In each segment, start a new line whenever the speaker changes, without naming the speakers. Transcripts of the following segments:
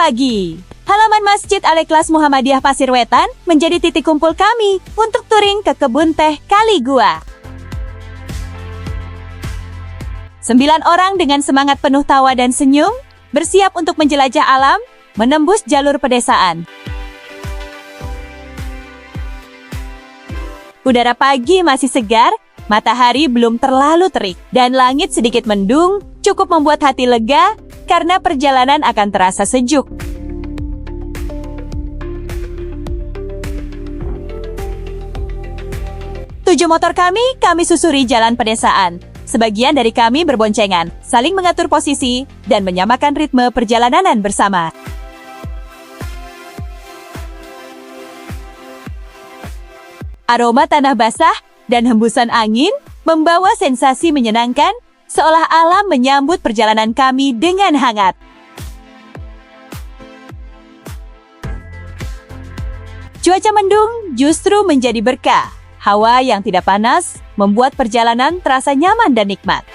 pagi. Halaman Masjid Al-Ikhlas Muhammadiyah Pasirwetan menjadi titik kumpul kami untuk touring ke kebun teh Kali Gua. 9 orang dengan semangat penuh tawa dan senyum, bersiap untuk menjelajah alam, menembus jalur pedesaan. Udara pagi masih segar, matahari belum terlalu terik, dan langit sedikit mendung, cukup membuat hati lega karena perjalanan akan terasa sejuk. Tujuh motor kami susuri jalan pedesaan. Sebagian dari kami berboncengan, saling mengatur posisi, dan menyamakan ritme perjalanan bersama. Aroma tanah basah dan hembusan angin membawa sensasi menyenangkan, seolah alam menyambut perjalanan kami dengan hangat. Cuaca mendung justru menjadi berkah. Hawa yang tidak panas membuat perjalanan terasa nyaman dan nikmat.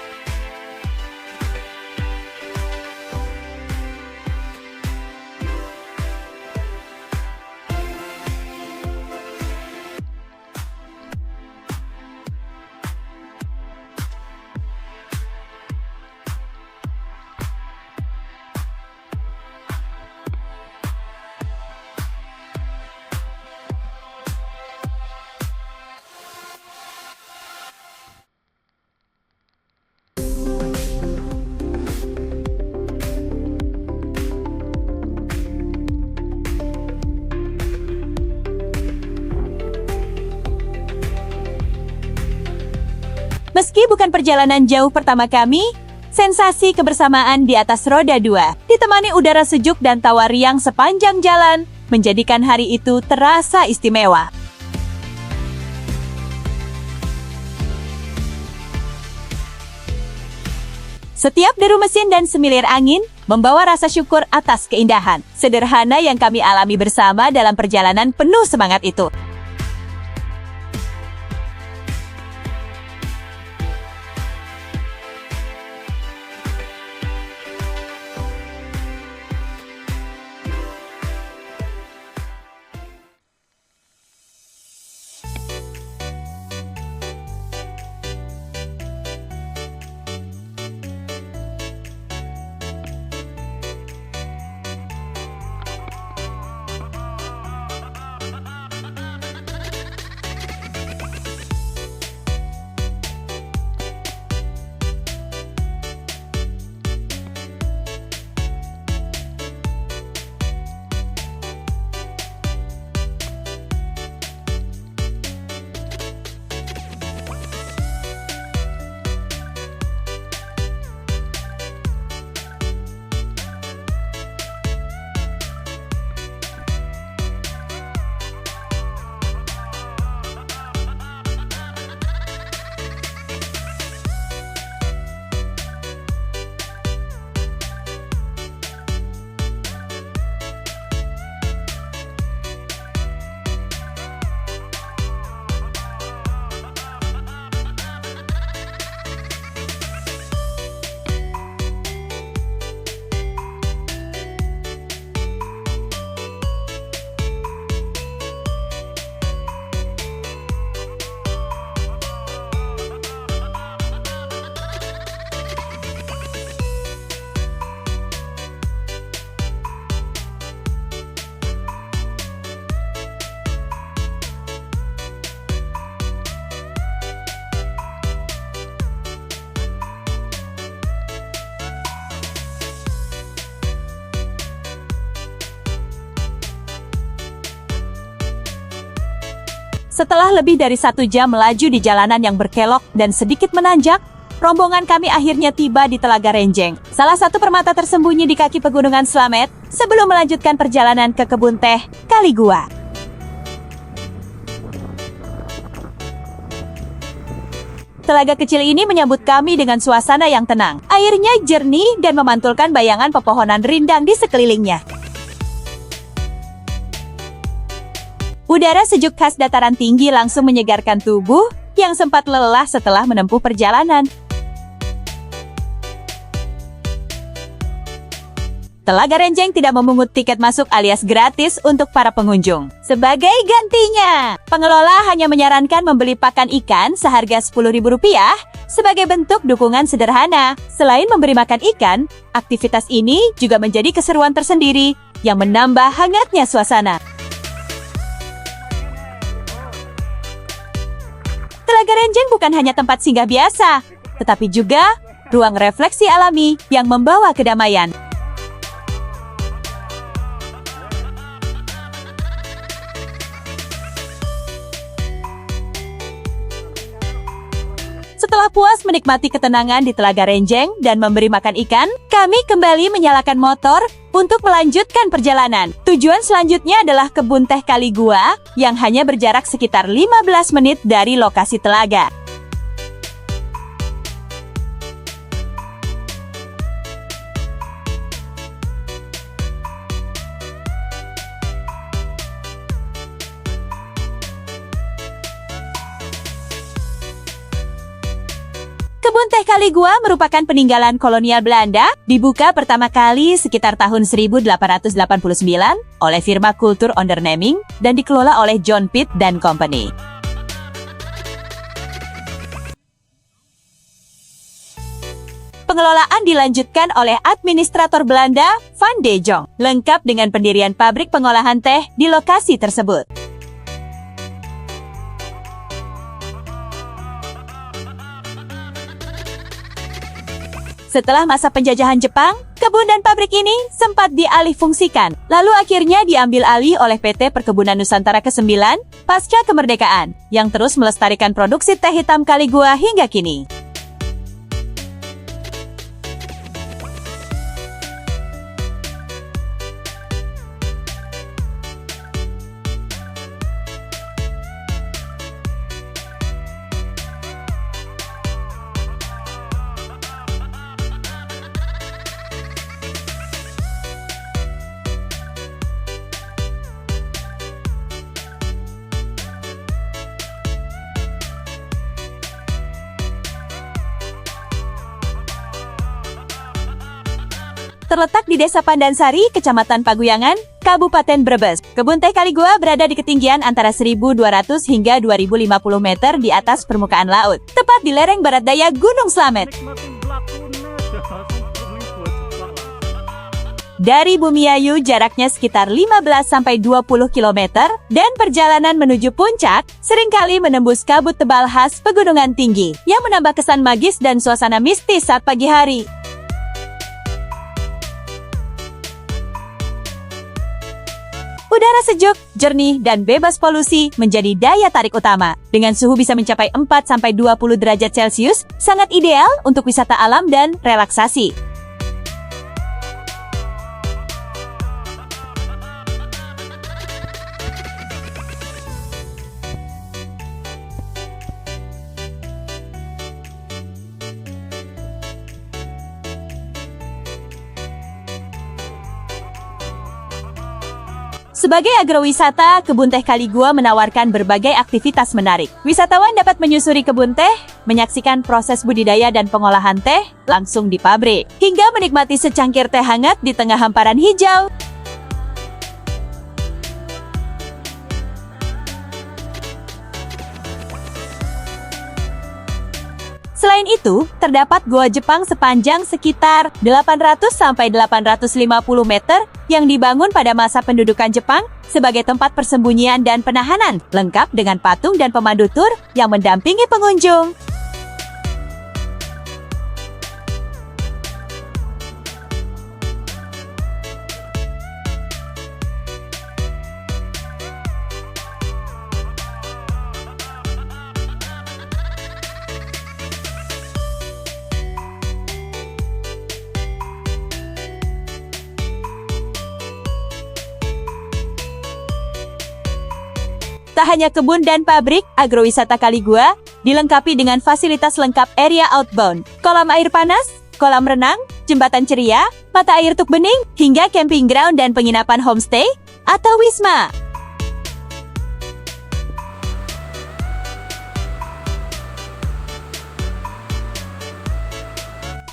Meski bukan perjalanan jauh pertama kami, sensasi kebersamaan di atas roda 2, ditemani udara sejuk dan tawa riang sepanjang jalan, menjadikan hari itu terasa istimewa. Setiap deru mesin dan semilir angin membawa rasa syukur atas keindahan sederhana yang kami alami bersama dalam perjalanan penuh semangat itu. Setelah lebih dari 1 jam melaju di jalanan yang berkelok dan sedikit menanjak, rombongan kami akhirnya tiba di Telaga Renjeng, salah satu permata tersembunyi di kaki pegunungan Slamet, sebelum melanjutkan perjalanan ke kebun teh Kali Gua. Telaga kecil ini menyambut kami dengan suasana yang tenang. Airnya jernih dan memantulkan bayangan pepohonan rindang di sekelilingnya. Udara sejuk khas dataran tinggi langsung menyegarkan tubuh yang sempat lelah setelah menempuh perjalanan. Telaga Renjeng tidak memungut tiket masuk alias gratis untuk para pengunjung. Sebagai gantinya, pengelola hanya menyarankan membeli pakan ikan seharga Rp10.000 sebagai bentuk dukungan sederhana. Selain memberi makan ikan, aktivitas ini juga menjadi keseruan tersendiri yang menambah hangatnya suasana. Telaga Renjeng bukan hanya tempat singgah biasa, tetapi juga ruang refleksi alami yang membawa kedamaian. Setelah puas menikmati ketenangan di Telaga Renjeng dan memberi makan ikan, kami kembali menyalakan motor untuk melanjutkan perjalanan. Tujuan selanjutnya adalah kebun teh Kali Gua yang hanya berjarak sekitar 15 menit dari lokasi telaga. Kebun teh Kali Gua merupakan peninggalan kolonial Belanda, dibuka pertama kali sekitar tahun 1889 oleh firma Kultur Onderneming dan dikelola oleh John Pitt dan Company. Pengelolaan dilanjutkan oleh administrator Belanda, Van de Jong, lengkap dengan pendirian pabrik pengolahan teh di lokasi tersebut. Setelah masa penjajahan Jepang, kebun dan pabrik ini sempat dialihfungsikan, lalu akhirnya diambil alih oleh PT Perkebunan Nusantara ke-9 pasca kemerdekaan, yang terus melestarikan produksi teh hitam Kali Gua hingga kini. Terletak di Desa Pandansari, Kecamatan Paguyangan, Kabupaten Brebes. Kebun teh Kali Gua berada di ketinggian antara 1.200 hingga 2.050 meter di atas permukaan laut, tepat di lereng barat daya Gunung Slamet. Dari Bumiayu jaraknya sekitar 15-20 km, dan perjalanan menuju puncak seringkali menembus kabut tebal khas pegunungan tinggi, yang menambah kesan magis dan suasana mistis saat pagi hari. Udara sejuk, jernih, dan bebas polusi menjadi daya tarik utama. Dengan suhu bisa mencapai 4-20 derajat Celcius, sangat ideal untuk wisata alam dan relaksasi. Sebagai agrowisata, kebun teh Kali Gua menawarkan berbagai aktivitas menarik. Wisatawan dapat menyusuri kebun teh, menyaksikan proses budidaya dan pengolahan teh langsung di pabrik, hingga menikmati secangkir teh hangat di tengah hamparan hijau. Selain itu, terdapat Goa Jepang sepanjang sekitar 800-850 meter yang dibangun pada masa pendudukan Jepang sebagai tempat persembunyian dan penahanan, lengkap dengan patung dan pemandu tur yang mendampingi pengunjung. Tak hanya kebun dan pabrik, agrowisata Kali Gua dilengkapi dengan fasilitas lengkap area outbound, kolam air panas, kolam renang, jembatan ceria, mata air tuk bening, hingga camping ground dan penginapan homestay atau wisma.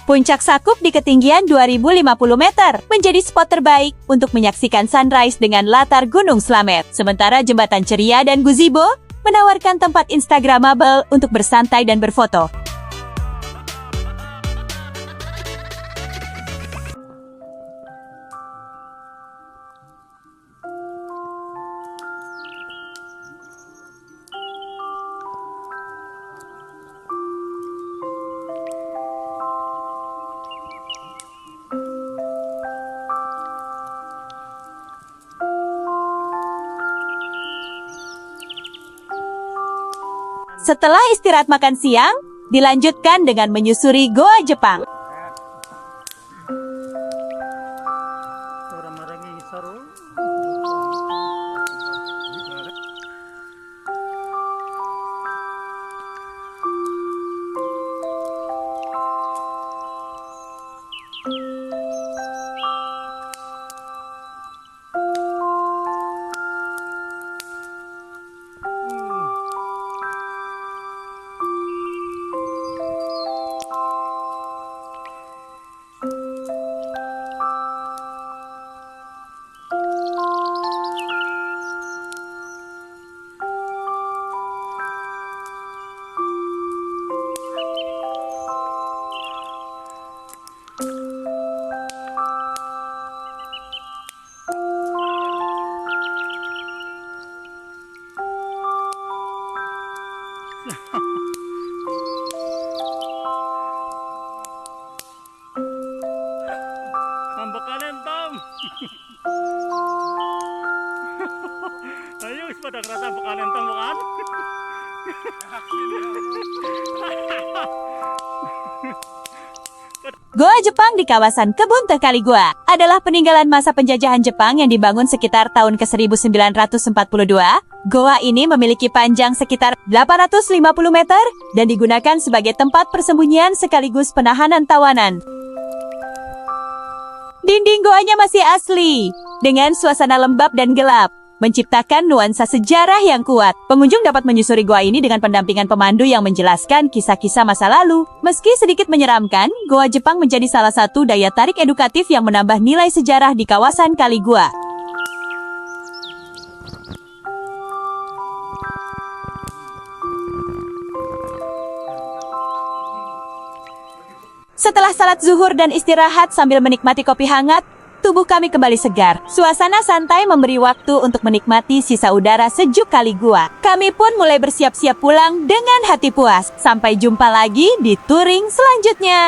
Puncak Sakup di ketinggian 2050 meter menjadi spot terbaik untuk menyaksikan sunrise dengan latar Gunung Slamet. Sementara Jembatan Ceria dan Guzibo menawarkan tempat instagramable untuk bersantai dan berfoto. Setelah istirahat makan siang, dilanjutkan dengan menyusuri Goa Jepang.
Tambakanin Tom. Ayo pada kereta bakanin Tom bukan?
Goa Jepang di kawasan Kebun Teh Kali Goa adalah peninggalan masa penjajahan Jepang yang dibangun sekitar tahun ke-1942. Goa ini memiliki panjang sekitar 850 meter dan digunakan sebagai tempat persembunyian sekaligus penahanan tawanan. Dinding goanya masih asli, dengan suasana lembab dan gelap, menciptakan nuansa sejarah yang kuat. Pengunjung dapat menyusuri goa ini dengan pendampingan pemandu yang menjelaskan kisah-kisah masa lalu. Meski sedikit menyeramkan, Goa Jepang menjadi salah satu daya tarik edukatif yang menambah nilai sejarah di kawasan Kali Goa. Setelah salat zuhur dan istirahat sambil menikmati kopi hangat, tubuh kami kembali segar. Suasana santai memberi waktu untuk menikmati sisa udara sejuk Kali Goa. Kami pun mulai bersiap-siap pulang dengan hati puas. Sampai jumpa lagi di touring selanjutnya.